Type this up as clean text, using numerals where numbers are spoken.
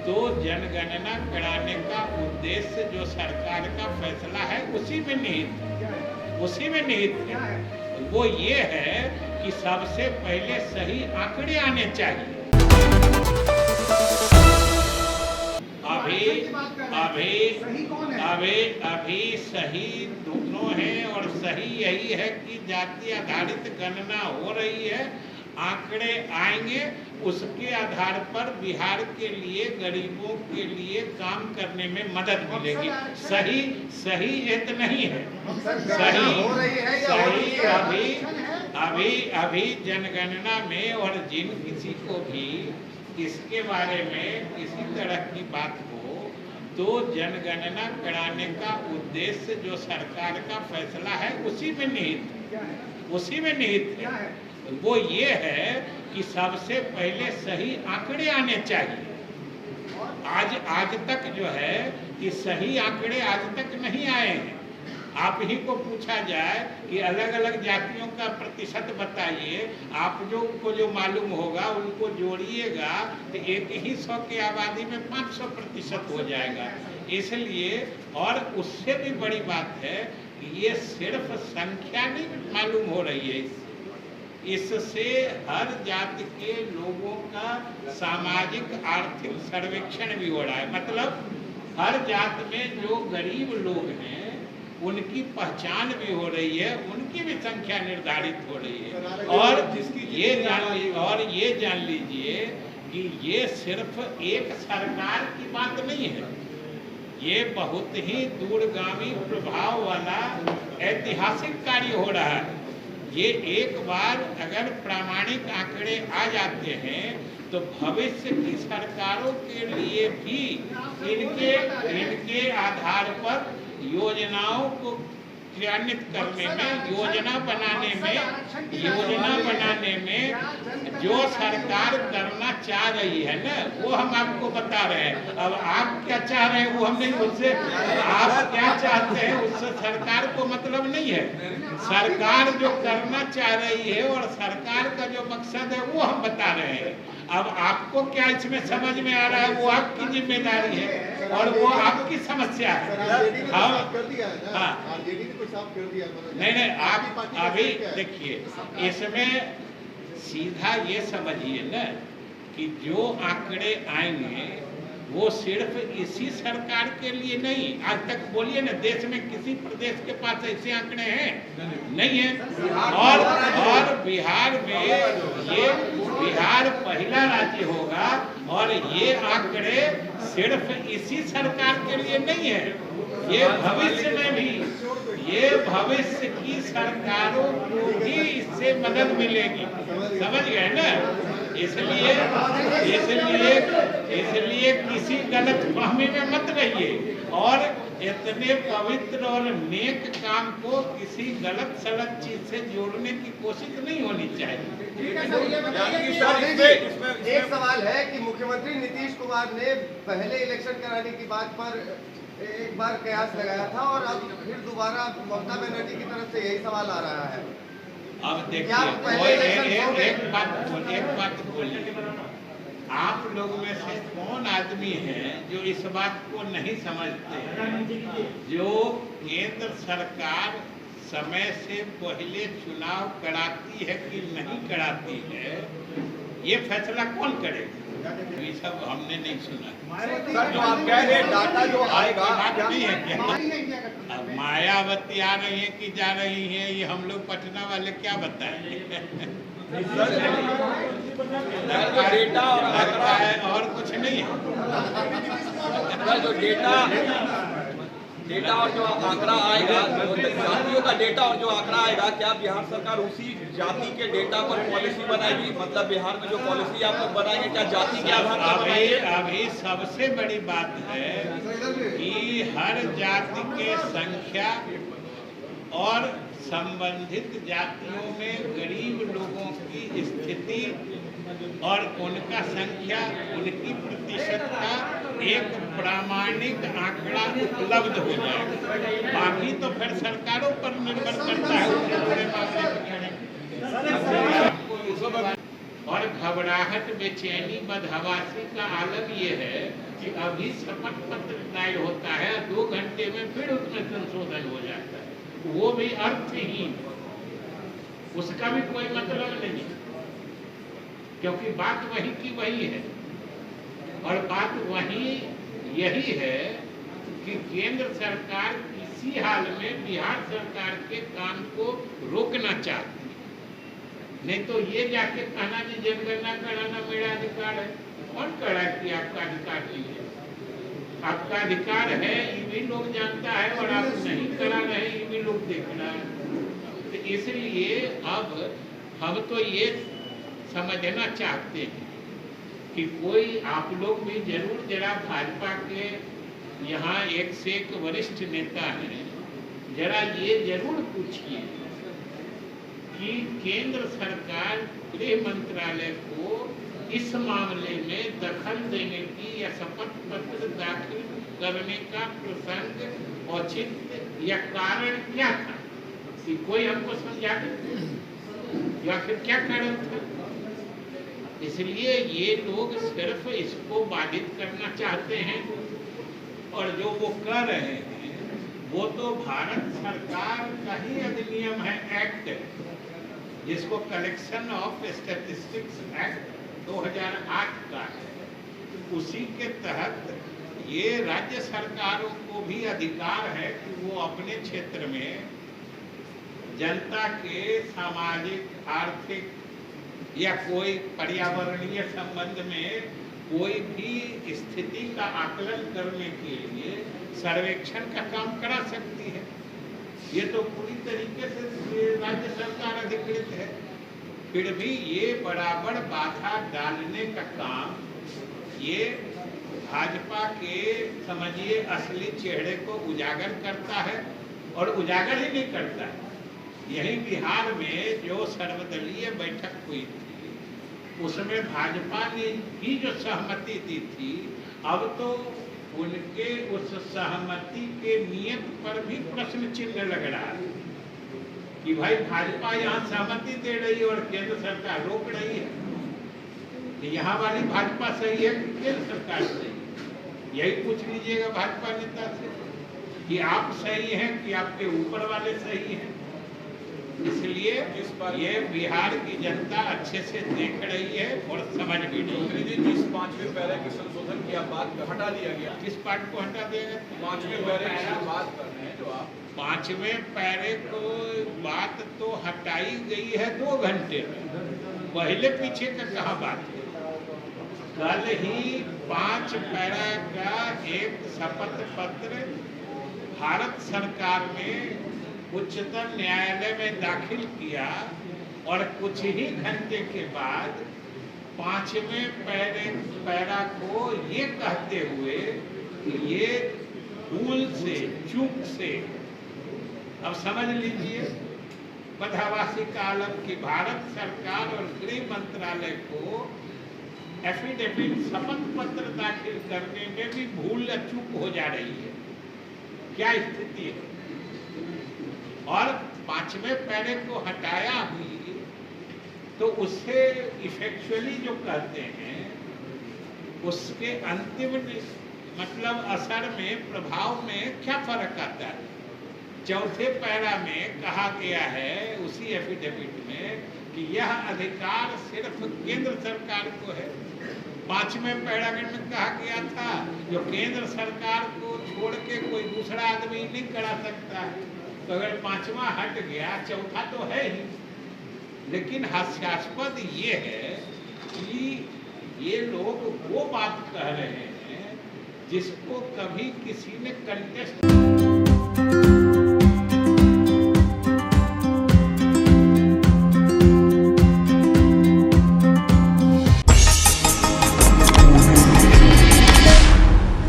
तो जनगणना कराने का उद्देश्य जो सरकार का फैसला है उसी में निहित है। वो ये है कि सबसे पहले सही आंकड़े आने चाहिए। अभी सही दोनों हैं, और सही यही है कि जाति आधारित गणना हो रही है, आंकड़े आएंगे, उसके आधार पर बिहार के लिए, गरीबों के लिए काम करने में मदद मिलेगी। सही ये तो नहीं है। सही अभी जनगणना में, और जिन किसी को भी इसके बारे में किसी तरह की बात हो, तो जनगणना कराने का उद्देश्य जो सरकार का फैसला है उसी में निहित है। वो ये है कि सबसे पहले सही आंकड़े आने चाहिए। आज तक जो है कि सही आंकड़े आज तक नहीं आए हैं। आप ही को पूछा जाए कि अलग अलग जातियों का प्रतिशत बताइए, आप जो मालूम होगा उनको जोड़िएगा तो एक ही 100 की आबादी में 500% हो जाएगा। इसलिए, और उससे भी बड़ी बात है कि ये सिर्फ संख्या नहीं मालूम हो रही है, इससे हर जाति के लोगों का सामाजिक आर्थिक सर्वेक्षण भी हो रहा है। मतलब हर जात में जो गरीब लोग हैं उनकी पहचान भी हो रही है, उनकी भी संख्या निर्धारित हो रही है। और ये जान लीजिए कि ये सिर्फ एक सरकार की बात नहीं है, ये बहुत ही दूरगामी प्रभाव वाला ऐतिहासिक कार्य हो रहा है। ये एक बार अगर प्रामाणिक आंकड़े आ जाते हैं तो भविष्य की सरकारों के लिए भी इनके आधार पर योजनाओं को क्रियान्वित करने में, योजना बनाने में जो सरकार करना चाह रही है ना, वो हम आपको बता रहे हैं। अब आप क्या चाह रहे हैं वो हम नहीं, उससे आप क्या चाहते हैं उससे सरकार को मतलब नहीं है। सरकार जो करना चाह रही है और सरकार का जो मकसद है वो हम बता रहे हैं। अब आपको क्या इसमें समझ में आ रहा है वो आपकी जिम्मेदारी है और वो आपकी समस्या है। नहीं, आप अभी देखिए, इसमें सीधा ये समझिए ना कि जो आंकड़े आएंगे वो सिर्फ इसी सरकार के लिए नहीं। आज तक बोलिए ना, देश में किसी प्रदेश के पास ऐसे आंकड़े हैं? नहीं है। और बिहार में बिहार पहला राज्य होगा, और ये आंकड़े सिर्फ इसी सरकार के लिए नहीं है, ये भविष्य में भी, ये भविष्य की सरकारों को भी इससे मदद मिलेगी। समझ गए ना? इसलिए किसी गलत फहमी में मत रहिए, और इतने पवित्र और नेक काम को किसी गलत सलत चीज से जोड़ने की कोशिश नहीं होनी चाहिए। एक सवाल है कि मुख्यमंत्री नीतीश कुमार ने पहले इलेक्शन कराने की बात पर एक बार कयास लगाया था, और अब फिर दोबारा ममता बनर्जी की तरफ से यही सवाल आ रहा है। अब देखिए, एक बात बोलिए, आप लोग में से कौन आदमी है जो इस बात को नहीं समझते हैं, जो केंद्र सरकार समय से पहले चुनाव कराती है कि नहीं कराती है, ये फैसला कौन करेगा? ये सब हमने नहीं सुना। सर, जो आप कह रहे हैं डाटा जो आएगा, बात नहीं है क्या? अब मायावती आ रही है कि जा रही है, ये हम लोग पटना वाले क्या बताएं? लगता है और कुछ नहीं है। जो डेटा और जो आंकड़ा आएगा, जातियों का डेटा और जो आंकड़ा आएगा, क्या बिहार सरकार उसी जाति के डेटा पर पॉलिसी बनाएगी? मतलब बिहार में जो पॉलिसी आप लोग बनाएंगे क्या जाति के आधार पर बनाएंगे? अभी सबसे बड़ी बात है कि हर जाति के संख्या और संबंधित जातियों में गरीब लोगों की स्थिति और उनका संख्या, उनकी प्रतिशतता एक प्रामाणिक आंकड़ा उपलब्ध हो जाएगा। बाकी तो फिर सरकारों पर निर्भर करता है उससे जुड़े मामले। और घबराहट, बेचैनी, बदहवासी का आलम ये है अभी शपथ पत्र दायर होता है, 2 घंटे में फिर उसमें संशोधन हो जाता है, वो भी अर्थहीन, उसका भी कोई मतलब नहीं, क्योंकि बात वही की वही है। और बात वही यही है कि केंद्र सरकार किसी हाल में बिहार सरकार के काम को रोकना चाहती है, नहीं तो ये जाके कहना कि जनगणना कराना मेरा अधिकार है, कौन कह रहा है कि आपका अधिकार नहीं है? आपका अधिकार है ये भी लोग जानता है, और आप नहीं करा रहे ये भी लोग देख रहा है। तो इसलिए अब हम तो ये समझना चाहते हैं कि कोई आप लोग भी जरूर जरा भाजपा के यहाँ एक से एक वरिष्ठ नेता हैं, जरा ये जरूर पूछिए कि केंद्र सरकार गृह मंत्रालय को इस मामले में दखल देने की या शपथ पत्र दाखिल करने का प्रसंग औचित्य या कारण क्या था, कि कोई हमको समझा दे या फिर क्या कारण था। इसलिए ये लोग सिर्फ इसको बाधित करना चाहते हैं, और जो वो कर रहे हैं वो तो भारत सरकार का ही अधिनियम है, एक्ट, जिसको कलेक्शन ऑफ स्टैटिस्टिक्स एक्ट 2008 का है, उसी के तहत ये राज्य सरकारों को भी अधिकार है कि वो अपने क्षेत्र में जनता के सामाजिक, आर्थिक या कोई पर्यावरणीय संबंध में कोई भी स्थिति का आकलन करने के लिए सर्वेक्षण का काम करा सकती है। ये तो पूरी तरीके से राज्य सरकार अधिकृत है, फिर भी ये बराबर बाधा डालने का काम ये भाजपा के समझिए असली चेहरे को उजागर करता है, और उजागर ही नहीं करता है। यही बिहार में जो सर्वदलीय बैठक हुई थी उसमें भाजपा ने भी जो सहमति दी थी, अब तो उनके उस सहमति के नियत पर भी प्रश्न चिन्ह लग रहा है कि भाई भाजपा यहाँ सहमति दे रही है और केंद्र सरकार रोक रही है, कि यहाँ वाली भाजपा सही है कि केंद्र सरकार सही है? यही पूछ लीजिएगा भाजपा नेता से कि आप सही हैं कि आपके ऊपर वाले सही हैं। इसलिए ये बिहार की जनता अच्छे से देख रही है और समझ भी रही है। जिस 5वें पैरा की संशोधन की आप बात हटा दिया गया, किस पार्ट को हटा देगा? 5वें पैरे की बात कर रहे हैं जो आप 5वें पैरे को बात तो हटाई गई है 2 घंटे में, पहले पीछे का कहाँ बात है? कल ही 5 पैरा का एक शपथ पत्र भारत सरकार में उच्चतम न्यायालय में दाखिल किया, और कुछ ही घंटे के बाद 5वें पैरा को ये कहते हुए कि ये भूल से, चूक से, अब समझ लीजिए बदहवासी का आलम की भारत सरकार और गृह मंत्रालय को एफिडेविट शपथ पत्र दाखिल करने में भी भूल या चूक हो जा रही है। क्या स्थिति है? और 5वें पैरे को हटाया हुई तो उससे इफेक्चुअली जो कहते हैं उसके अंतिम मतलब असर में, प्रभाव में क्या फर्क आता है? 4थे पैरा में कहा गया है उसी एफिडेविट में कि यह अधिकार सिर्फ केंद्र सरकार को है। 5वें पैरा में कहा गया था जो केंद्र सरकार को छोड़ के कोई दूसरा आदमी नहीं करा सकता है। तो अगर 5वां हट गया, 4था तो है ही। लेकिन हास्यास्पद ये है कि ये लोग वो बात कह रहे हैं जिसको कभी किसी ने कंटेस्ट